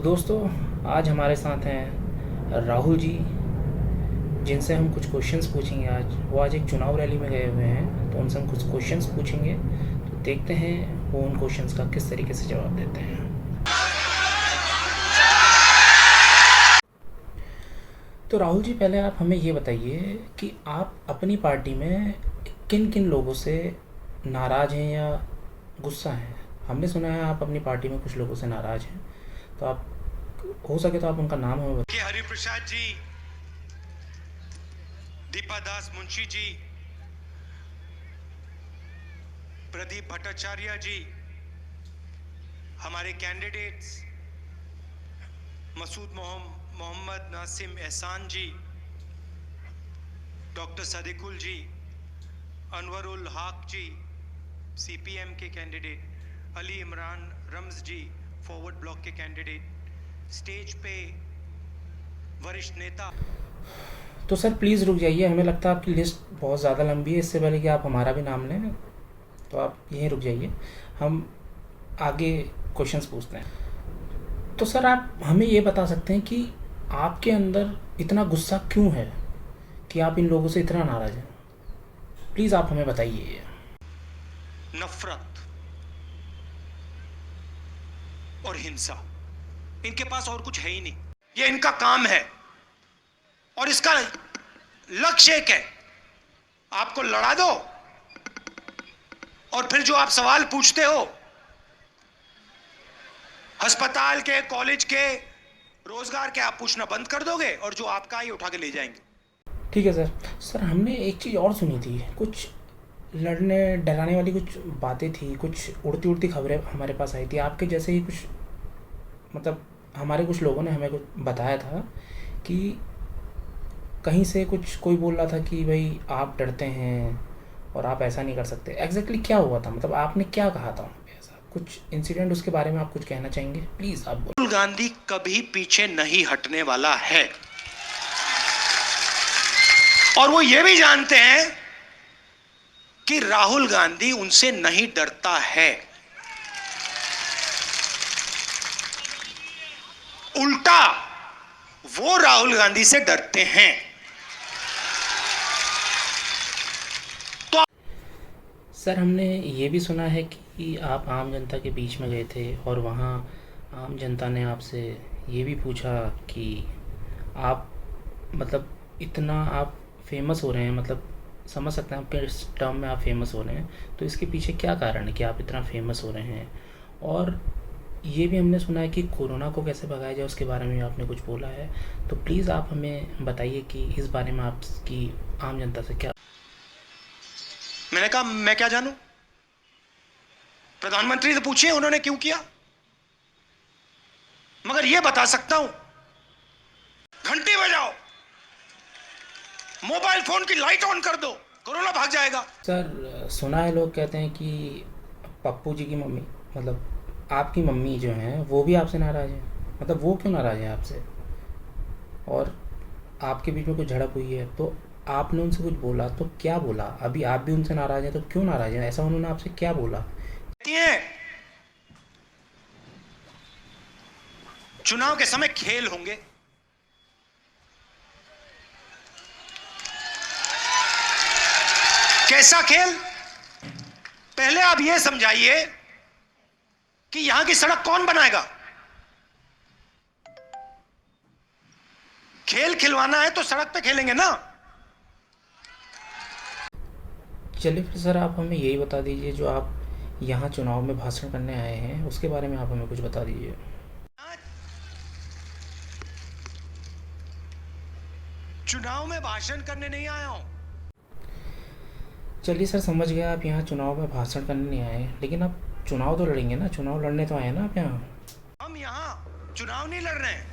तो दोस्तों, आज हमारे साथ हैं राहुल जी, जिनसे हम कुछ क्वेश्चंस पूछेंगे। आज एक चुनाव रैली में गए हुए हैं, तो उनसे हम कुछ क्वेश्चंस पूछेंगे। तो देखते हैं वो उन क्वेश्चंस का किस तरीके से जवाब देते हैं। तो राहुल जी, पहले आप हमें ये बताइए कि आप अपनी पार्टी में किन किन लोगों से नाराज़ हैं या गुस्सा हैं। हमने सुना है आप अपनी पार्टी में कुछ लोगों से नाराज़ हैं, तो आप हो सके तो आप उनका नाम हमें बताइए। हरिप्रसाद जी, दीपा दास मुंशी जी, प्रदीप भट्टाचार्य जी, हमारे कैंडिडेट्स मसूद मोहम्मद नासिम एहसान जी, डॉक्टर सदिकुल जी, अनवरुल हक जी, सीपीएम के कैंडिडेट, अली इमरान रम्ज जी, फॉरवर्ड ब्लॉक के कैंडिडेट, स्टेज पे वरिष्ठ नेता। तो सर प्लीज़ रुक जाइए, हमें लगता है आपकी लिस्ट बहुत ज़्यादा लंबी है। इससे पहले कि आप हमारा भी नाम लें, तो आप यहीं रुक जाइए, हम आगे क्वेश्चंस पूछते हैं। तो सर आप हमें ये बता सकते हैं कि आपके अंदर इतना गुस्सा क्यों है कि आप इन लोगों से इतना नाराज़ हैं। प्लीज़ आप हमें बताइए। नफरत और हिंसा, इनके पास और कुछ है ही नहीं। ये इनका काम है और इसका लक्ष्य एक है, आपको लड़ा दो और फिर जो आप सवाल पूछते हो अस्पताल के, कॉलेज के, रोजगार के, आप पूछना बंद कर दोगे और जो आपका ही उठा के ले जाएंगे। ठीक है सर। सर हमने एक चीज़ और सुनी थी, कुछ लड़ने डराने वाली कुछ बातें थी, कुछ उड़ती उड़ती खबरें हमारे पास आई थी आपके जैसे ही। कुछ मतलब हमारे कुछ लोगों ने हमें कुछ बताया था कि कहीं से कुछ कोई बोल रहा था कि भाई आप डरते हैं और आप ऐसा नहीं कर सकते। एग्जैक्टली क्या हुआ था, मतलब आपने क्या कहा था वहाँ पे, ऐसा कुछ इंसिडेंट, उसके बारे में आप कुछ कहना चाहेंगे? प्लीज़ आप बोलो। राहुल गांधी कभी पीछे नहीं हटने वाला है और वो ये भी जानते हैं कि राहुल गांधी उनसे नहीं डरता है। उल्टा वो राहुल गांधी से डरते हैं। सर हमने ये भी सुना है कि आप आम जनता के बीच में गए थे और वहाँ आम जनता ने आपसे ये भी पूछा कि आप मतलब इतना आप फेमस हो रहे हैं, मतलब समझ सकते हैं आपके इस टर्म में आप फेमस हो रहे हैं, तो इसके पीछे क्या कारण है कि आप इतना फेमस हो रहे हैं। और ये भी हमने सुना है कि कोरोना को कैसे भगाया जाए, उसके बारे में भी आपने कुछ बोला है। तो प्लीज़ आप हमें बताइए कि इस बारे में आपकी आम जनता से क्या। मैंने कहा मैं क्या जानूं, प्रधानमंत्री से पूछिए उन्होंने क्यों किया। मगर यह बता सकता हूं, घंटी बजाओ, मोबाइल फोन की लाइट ऑन कर दो, कोरोना भाग जाएगा। सर सुना है, लोग कहते हैं कि पप्पू जी की मम्मी, मतलब आपकी मम्मी जो हैं, वो भी आपसे नाराज़ हैं। मतलब वो क्यों नाराज़ हैं आपसे? और आपके बीच में कुछ झड़प हुई है तो आपने उनसे कुछ बोला, तो क्या बोला? अभी आप भी उनसे नाराज़ हैं, तो क्यों नाराज़ हैं? ऐसा उन्होंने आपसे क्या बोला? चुनाव के समय खेल होंगे, कैसा खेल? पहले आप यह समझाइए कि यहां की सड़क कौन बनाएगा। खेल खिलवाना है तो सड़क पे खेलेंगे ना। चलिए फिर सर, आप हमें यही बता दीजिए, जो आप यहाँ चुनाव में भाषण करने आए हैं उसके बारे में आप हमें कुछ बता दीजिए। चुनाव में भाषण करने नहीं आया हूं। चलिए सर, समझ गया, आप यहाँ चुनाव में भाषण करने नहीं आए, लेकिन आप चुनाव तो लड़ेंगे ना, चुनाव लड़ने तो आए हैं ना आप यहाँ। हम यहां चुनाव नहीं लड़ रहे हैं।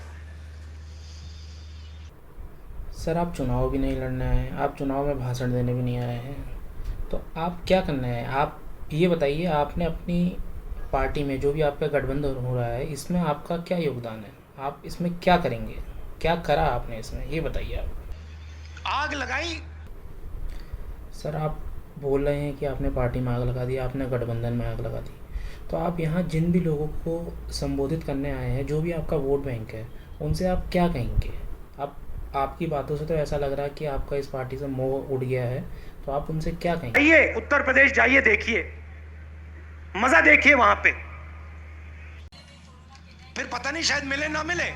सर आप चुनाव भी नहीं लड़ने आए हैं, आप चुनाव में भाषण देने भी नहीं आए हैं, तो आप क्या करना है? आप ये बताइए, आपने अपनी पार्टी में जो भी आपका गठबंधन हो रहा है, इसमें आपका क्या योगदान है? आप इसमें क्या करेंगे? क्या करा आपने इसमें, ये बताइए आप। आग लगाई। सर आप बोल रहे हैं कि आपने पार्टी में आग लगा दी, आपने गठबंधन में आग लगा दी। तो आप यहाँ जिन भी लोगों को संबोधित करने आए हैं, जो भी आपका वोट बैंक है, उनसे आप क्या कहेंगे? आप आपकी बातों से तो ऐसा लग रहा है कि आपका इस पार्टी से मोह उड़ गया है, तो आप उनसे क्या कहेंगे? जाइए उत्तर प्रदेश, जाइए, देखिए, मजा देखिए वहां पे, फिर पता नहीं शायद मिले ना मिले।